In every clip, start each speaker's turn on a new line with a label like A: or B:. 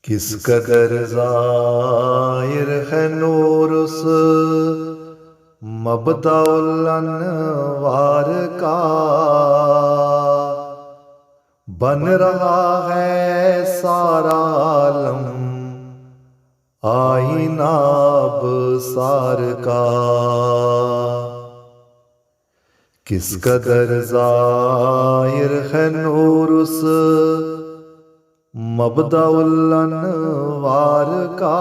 A: किस कदर ज़ाहिर है नूर उस मबदाउल अनवार का, बन रहा है सारा आलम आईना अबसार का। किस कदर ज़ाहिर है नूर उस मबदाउल अनवार का,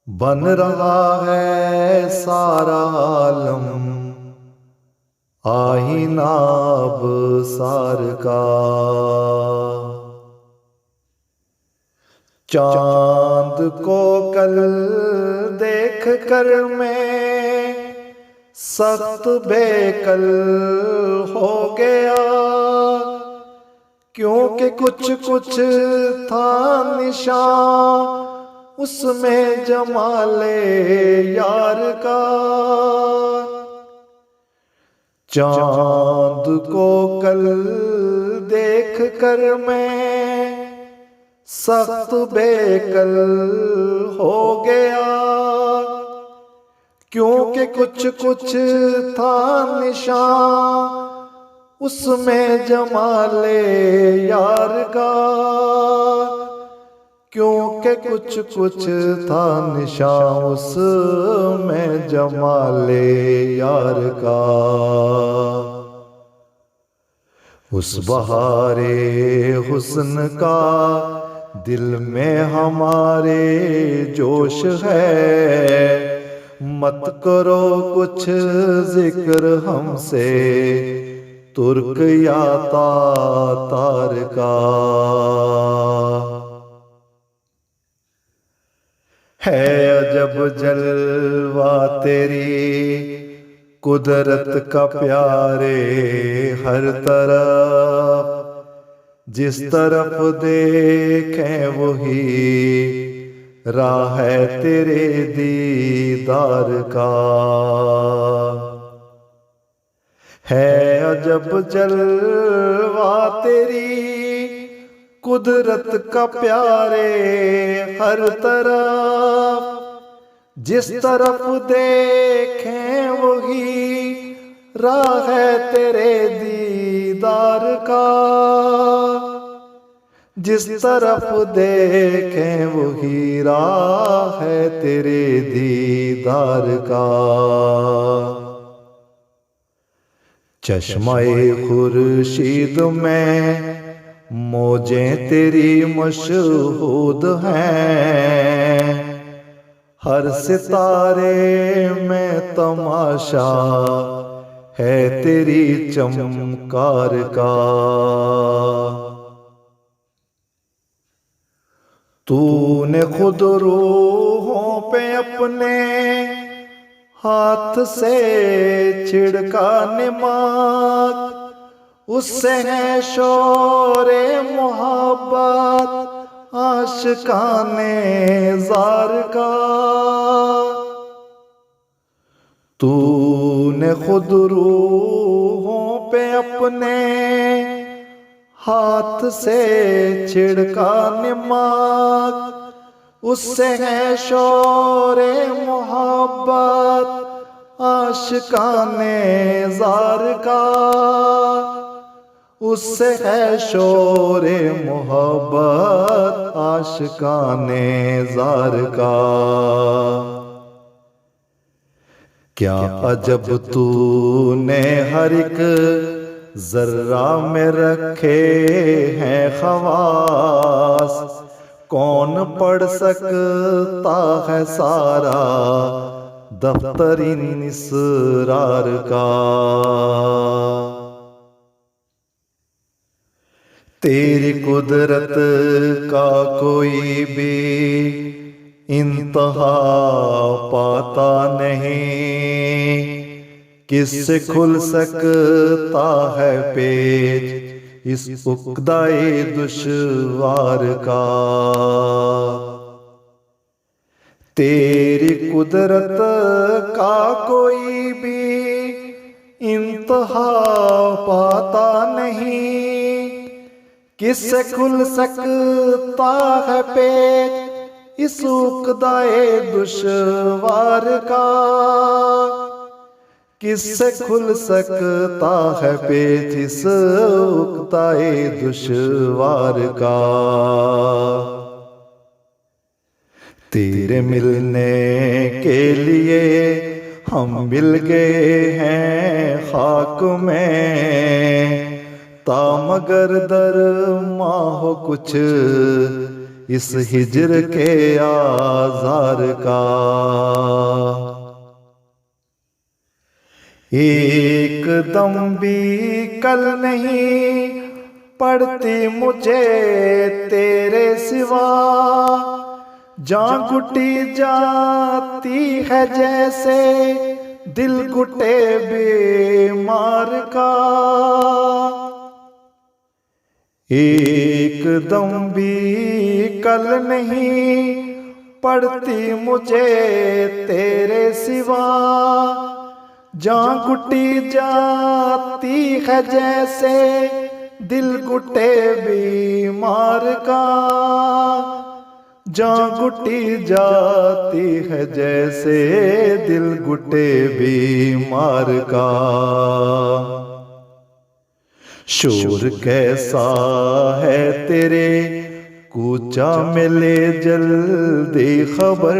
A: बन रहा है सारा आलम आईना अबसार का। चांद को कल देख कर मैं सख्त बेकल हो गया, क्योंकि कुछ कुछ था निशान उसमें जमाले यार का। चांद को कल देख कर मैं सख्त बेकल हो गया, क्योंकि कुछ कुछ था निशान उसमें जमाले यार का। क्योंकि कुछ कुछ था निशान उसमें जमाले यार का। उस बहारे हुस्न का दिल में हमारे जोश है, मत करो कुछ जिक्र हमसे तुर्क या तातार का। है अजब जलवा तेरी कुदरत का प्यारे हर तरफ, जिस तरफ देखें वही राह है तेरे दीदार का। है अजब जलवा तेरी कुदरत का प्यारे हर तरफ, जिस तरफ देखें वही राह है तेरे दीदार का। जिस तरफ देखें वही राह है तेरे दीदार का। चश्माए खुर्शीद में मौजें तेरी मशहूद हैं, हर सितारे में तमाशा है तेरी चमकार का। तूने खुद रूहों पे अपने हाथ से छिड़का निमात, उससे है शोरे मोहब्बत आशिकाने ज़ार का। तूने खुद रूहों पे अपने हाथ से छिड़का निमात, उससे है शोरे मोहब्बत आशिकाने ज़ार का। उससे है शोरे मोहब्बत आशिकाने ज़ार का। क्या अजब तूने हर एक जर्रा में रखे हैं खवास, कौन पढ़ सकता है सारा दफ्तरीन इसरार का। तेरी कुदरत का कोई भी इंतहा पाता नहीं, किससे खुल सकता है पेच इस उक्दाए दुश्वार का। तेरी कुदरत का कोई भी इंतहा पाता नहीं, किससे खुल सकता है पेच इस उकदाए दुश्वार का, किससे खुल सकता है पेच इस उकदाए दुश्वार का। तेरे मिलने के लिए हम मिल गए हैं खाक में, मगर दर माहो कुछ इस हिजर के आज़ार का। एक दम भी कल नहीं पड़ती मुझे तेरे सिवा, जान घुटी जाती है जैसे दिल घुटे बीमार का। एक दम भी कल नहीं पड़ती मुझे तेरे सिवा, जान घुटी जाती है जैसे दिल घुटे बीमार का, जान घुटी जाती है जैसे दिल घुटे बीमार का। शोर कैसा है तेरे कूचा मिले जल्दी खबर,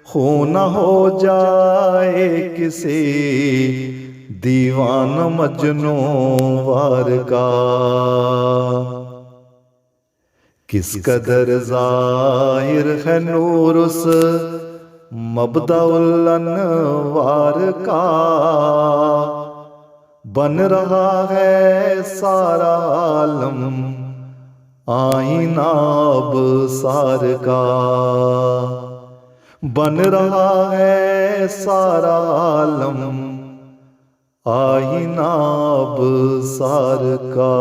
A: खून हो जाए किसी दीवाना मजनू वार का। किस कदर जाहिर है नूर उस मबदाउल अनवार का, बन रहा है सारा आलम आईना अबसार का, बन रहा है सारा आलम आईना अबसार का।